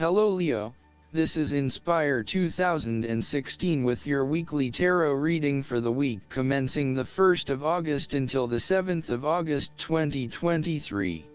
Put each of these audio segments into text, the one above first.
Hello Leo, this is Inspire 2016 with your weekly tarot reading for the week commencing the 1st of August until the 7th of August 2023.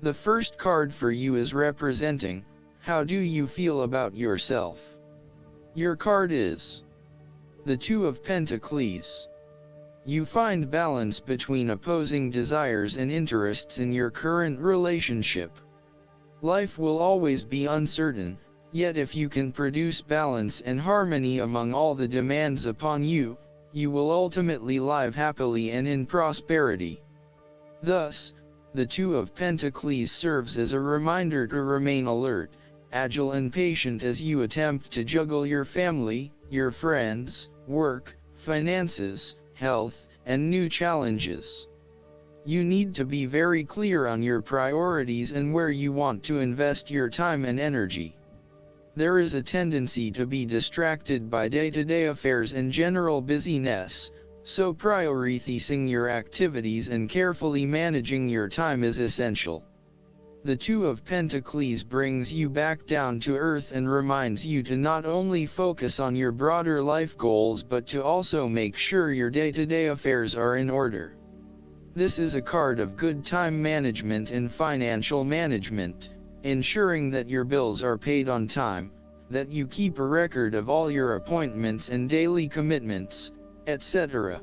The first card for you is representing, how do you feel about yourself? Your card is the Two of Pentacles. You find balance between opposing desires and interests in your current relationship. Life will always be uncertain, yet if you can produce balance and harmony among all the demands upon you, you will ultimately live happily and in prosperity. Thus, the Two of Pentacles serves as a reminder to remain alert, agile and patient as you attempt to juggle your family, your friends, work, finances, health, and new challenges. You need to be very clear on your priorities and where you want to invest your time and energy. There is a tendency to be distracted by day-to-day affairs and general busyness, so prioritizing your activities and carefully managing your time is essential. The Two of Pentacles brings you back down to earth and reminds you to not only focus on your broader life goals but to also make sure your day-to-day affairs are in order. This is a card of good time management and financial management, ensuring that your bills are paid on time, that you keep a record of all your appointments and daily commitments, etc.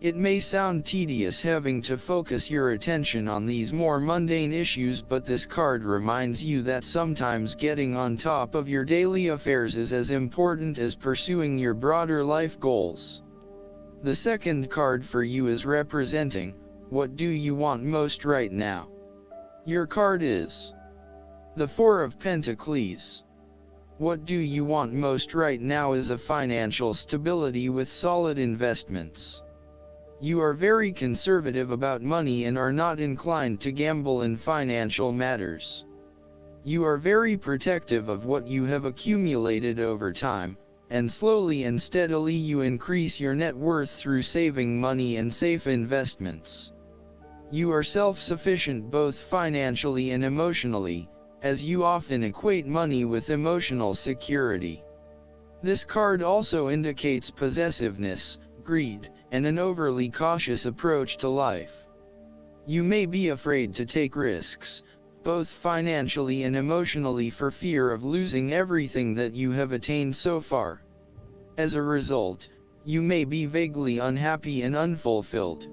It may sound tedious having to focus your attention on these more mundane issues, but this card reminds you that sometimes getting on top of your daily affairs is as important as pursuing your broader life goals. The second card for you is representing, what do you want most right now? Your card is the Four of Pentacles. What do you want most right now is a financial stability with solid investments. You are very conservative about money and are not inclined to gamble in financial matters. You are very protective of what you have accumulated over time, and slowly and steadily you increase your net worth through saving money and safe investments. You are self-sufficient both financially and emotionally, as you often equate money with emotional security. This card also indicates possessiveness, greed, and an overly cautious approach to life. You may be afraid to take risks, both financially and emotionally, for fear of losing everything that you have attained so far. As a result, you may be vaguely unhappy and unfulfilled.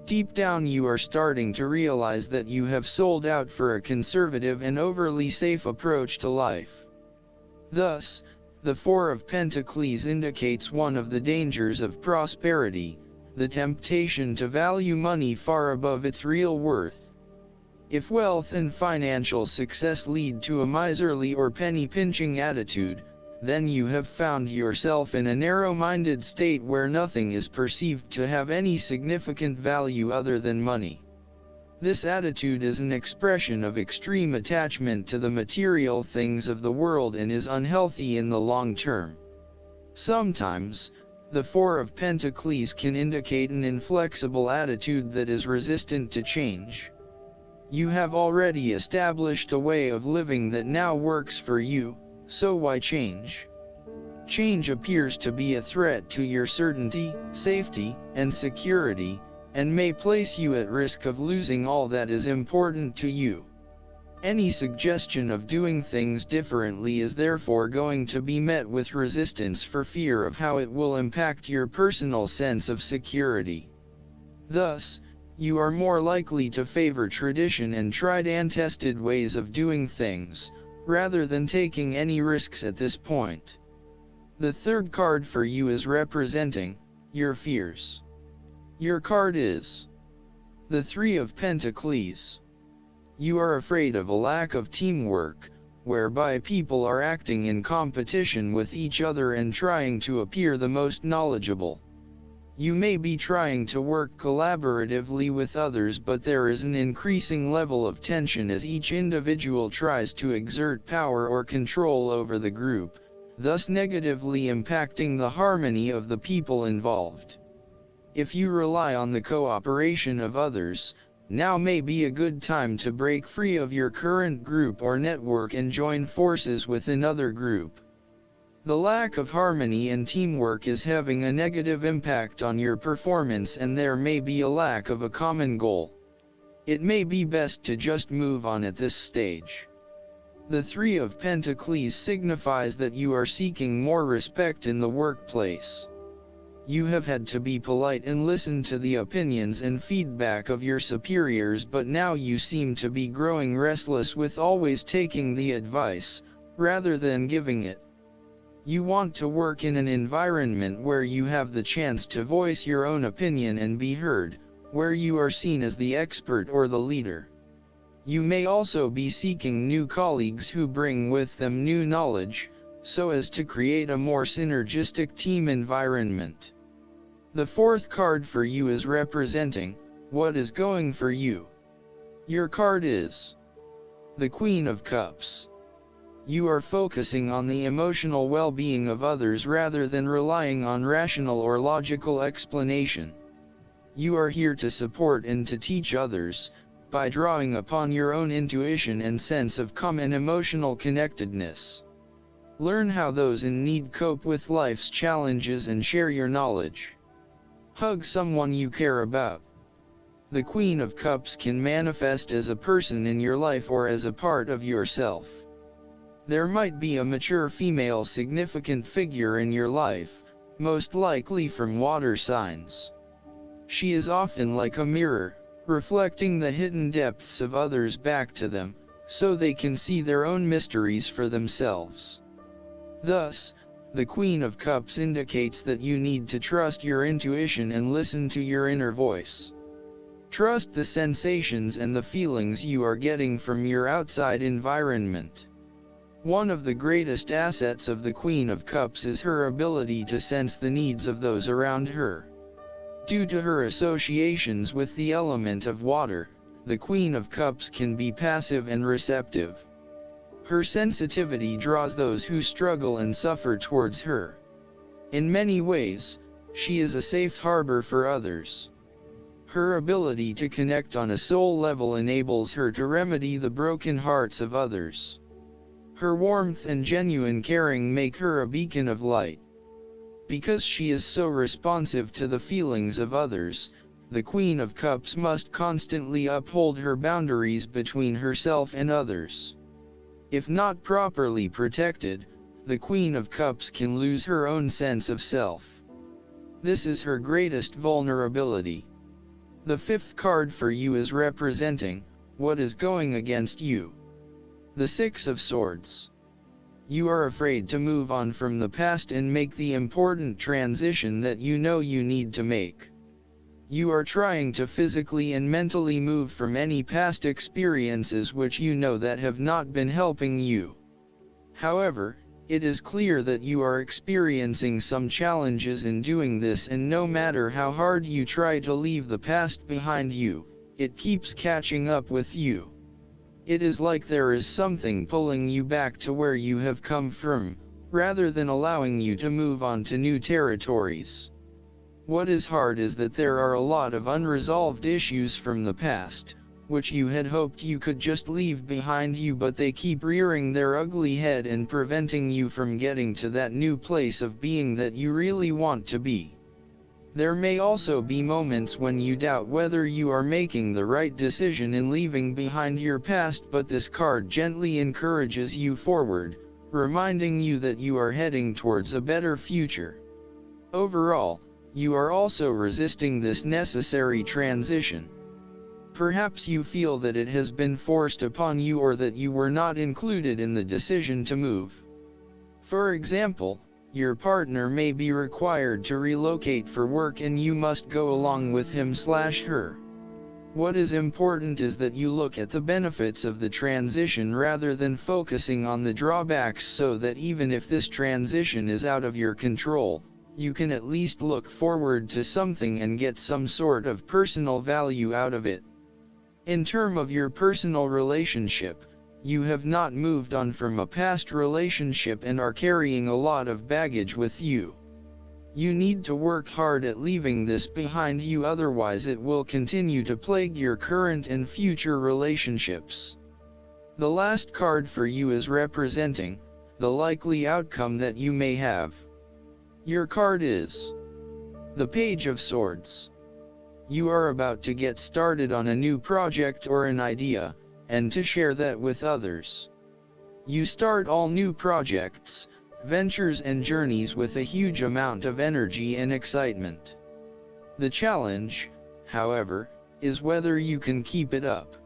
Deep down you are starting to realize that you have sold out for a conservative and overly safe approach to life. Thus, the Four of Pentacles indicates one of the dangers of prosperity, the temptation to value money far above its real worth. If wealth and financial success lead to a miserly or penny-pinching attitude, then you have found yourself in a narrow-minded state where nothing is perceived to have any significant value other than money. This attitude is an expression of extreme attachment to the material things of the world and is unhealthy in the long term. Sometimes, the Four of Pentacles can indicate an inflexible attitude that is resistant to change. You have already established a way of living that now works for you, so why change? Change appears to be a threat to your certainty, safety, and security, and may place you at risk of losing all that is important to you. Any suggestion of doing things differently is therefore going to be met with resistance for fear of how it will impact your personal sense of security. Thus, you are more likely to favor tradition and tried and tested ways of doing things, rather than taking any risks at this point. The third card for you is representing your fears. Your card is the Three of Pentacles. You are afraid of a lack of teamwork, whereby people are acting in competition with each other and trying to appear the most knowledgeable. You may be trying to work collaboratively with others, but there is an increasing level of tension as each individual tries to exert power or control over the group, thus negatively impacting the harmony of the people involved. If you rely on the cooperation of others, Now may be a good time to break free of your current group or network and join forces with another group. The lack of harmony and teamwork is having a negative impact on your performance, and there may be a lack of a common goal. It may be best to just move on at this stage. The Three of Pentacles signifies that you are seeking more respect in the workplace. You have had to be polite and listen to the opinions and feedback of your superiors, but now you seem to be growing restless with always taking the advice, rather than giving it. You want to work in an environment where you have the chance to voice your own opinion and be heard, where you are seen as the expert or the leader. You may also be seeking new colleagues who bring with them new knowledge, so as to create a more synergistic team environment. The fourth card for you is representing what is going for you. Your card is the Queen of Cups. You are focusing on the emotional well-being of others rather than relying on rational or logical explanation. You are here to support and to teach others, by drawing upon your own intuition and sense of common emotional connectedness. Learn how those in need cope with life's challenges and share your knowledge. Hug someone you care about. The Queen of Cups can manifest as a person in your life or as a part of yourself. There might be a mature female significant figure in your life, most likely from water signs. She is often like a mirror, reflecting the hidden depths of others back to them, so they can see their own mysteries for themselves. Thus, the Queen of Cups indicates that you need to trust your intuition and listen to your inner voice. Trust the sensations and the feelings you are getting from your outside environment. One of the greatest assets of the Queen of Cups is her ability to sense the needs of those around her. Due to her associations with the element of water, the Queen of Cups can be passive and receptive. Her sensitivity draws those who struggle and suffer towards her. In many ways, she is a safe harbor for others. Her ability to connect on a soul level enables her to remedy the broken hearts of others. Her warmth and genuine caring make her a beacon of light. Because she is so responsive to the feelings of others, the Queen of Cups must constantly uphold her boundaries between herself and others. If not properly protected, the Queen of Cups can lose her own sense of self. This is her greatest vulnerability. The fifth card for you is representing what is going against you. The Six of Swords. You are afraid to move on from the past and make the important transition that you know you need to make. You are trying to physically and mentally move from any past experiences which you know that have not been helping you. However, it is clear that you are experiencing some challenges in doing this, and no matter how hard you try to leave the past behind you, it keeps catching up with you. It is like there is something pulling you back to where you have come from, rather than allowing you to move on to new territories. What is hard is that there are a lot of unresolved issues from the past, which you had hoped you could just leave behind you, but they keep rearing their ugly head and preventing you from getting to that new place of being that you really want to be. There may also be moments when you doubt whether you are making the right decision in leaving behind your past, but this card gently encourages you forward, reminding you that you are heading towards a better future. Overall, you are also resisting this necessary transition. Perhaps you feel that it has been forced upon you, or that you were not included in the decision to move. For example, your partner may be required to relocate for work and you must go along with him/her. What is important is that you look at the benefits of the transition rather than focusing on the drawbacks, so that even if this transition is out of your control, you can at least look forward to something and get some sort of personal value out of it. In terms of your personal relationship, you have not moved on from a past relationship and are carrying a lot of baggage with you. You need to work hard at leaving this behind you, otherwise it will continue to plague your current and future relationships. The last card for you is representing the likely outcome that you may have. Your card is the Page of Swords. You are about to get started on a new project or an idea, and to share that with others. You start all new projects, ventures and journeys with a huge amount of energy and excitement. The challenge, however, is whether you can keep it up.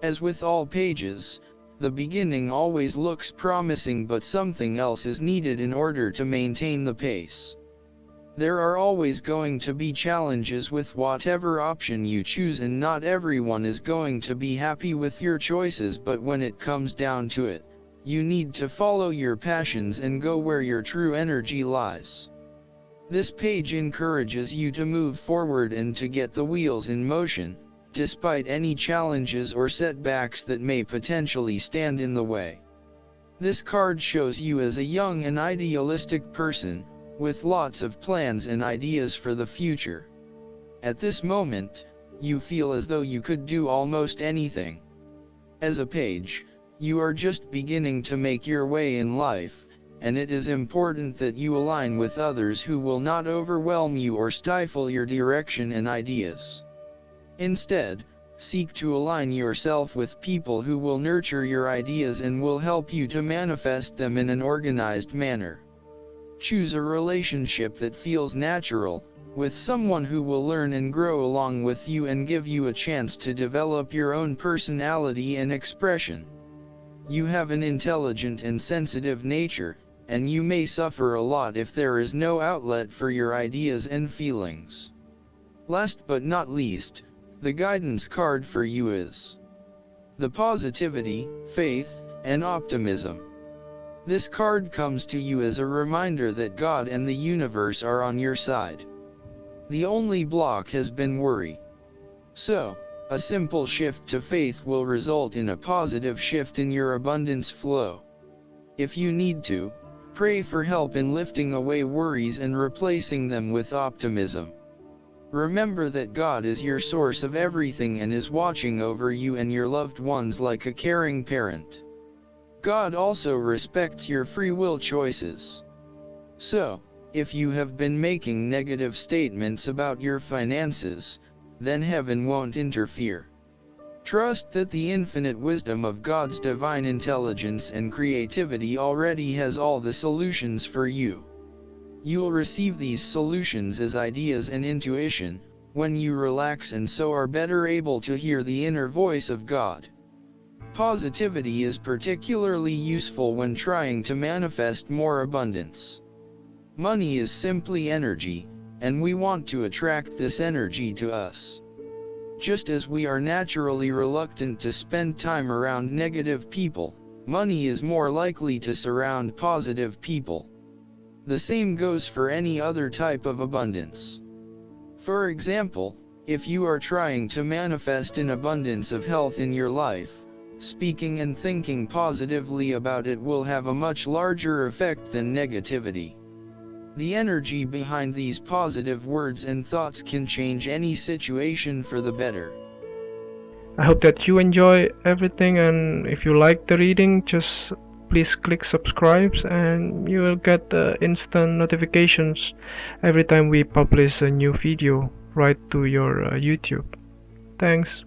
As with all pages, the beginning always looks promising, but something else is needed in order to maintain the pace. There are always going to be challenges with whatever option you choose, and not everyone is going to be happy with your choices, but when it comes down to it, you need to follow your passions and go where your true energy lies. This page encourages you to move forward and to get the wheels in motion, despite any challenges or setbacks that may potentially stand in the way. This card shows you as a young and idealistic person, with lots of plans and ideas for the future. At this moment, you feel as though you could do almost anything. As a page, you are just beginning to make your way in life, and it is important that you align with others who will not overwhelm you or stifle your direction and ideas. Instead, seek to align yourself with people who will nurture your ideas and will help you to manifest them in an organized manner. Choose a relationship that feels natural, with someone who will learn and grow along with you and give you a chance to develop your own personality and expression. You have an intelligent and sensitive nature, and you may suffer a lot if there is no outlet for your ideas and feelings. Last but not least, the guidance card for you is the Positivity, Faith, and Optimism. This card comes to you as a reminder that God and the universe are on your side. The only block has been worry. So, a simple shift to faith will result in a positive shift in your abundance flow. If you need to, pray for help in lifting away worries and replacing them with optimism. Remember that God is your source of everything and is watching over you and your loved ones like a caring parent. God also respects your free will choices. So, if you have been making negative statements about your finances, then heaven won't interfere. Trust that the infinite wisdom of God's divine intelligence and creativity already has all the solutions for you. You'll receive these solutions as ideas and intuition, when you relax and so are better able to hear the inner voice of God. Positivity is particularly useful when trying to manifest more abundance. Money is simply energy, and we want to attract this energy to us. Just as we are naturally reluctant to spend time around negative people, money is more likely to surround positive people. The same goes for any other type of abundance. For example, if you are trying to manifest an abundance of health in your life, speaking and thinking positively about it will have a much larger effect than negativity. The energy behind these positive words and thoughts can change any situation for the better. I hope that you enjoy everything, and if you like the reading, just please click subscribe and you will get instant notifications every time we publish a new video right to your YouTube. Thanks.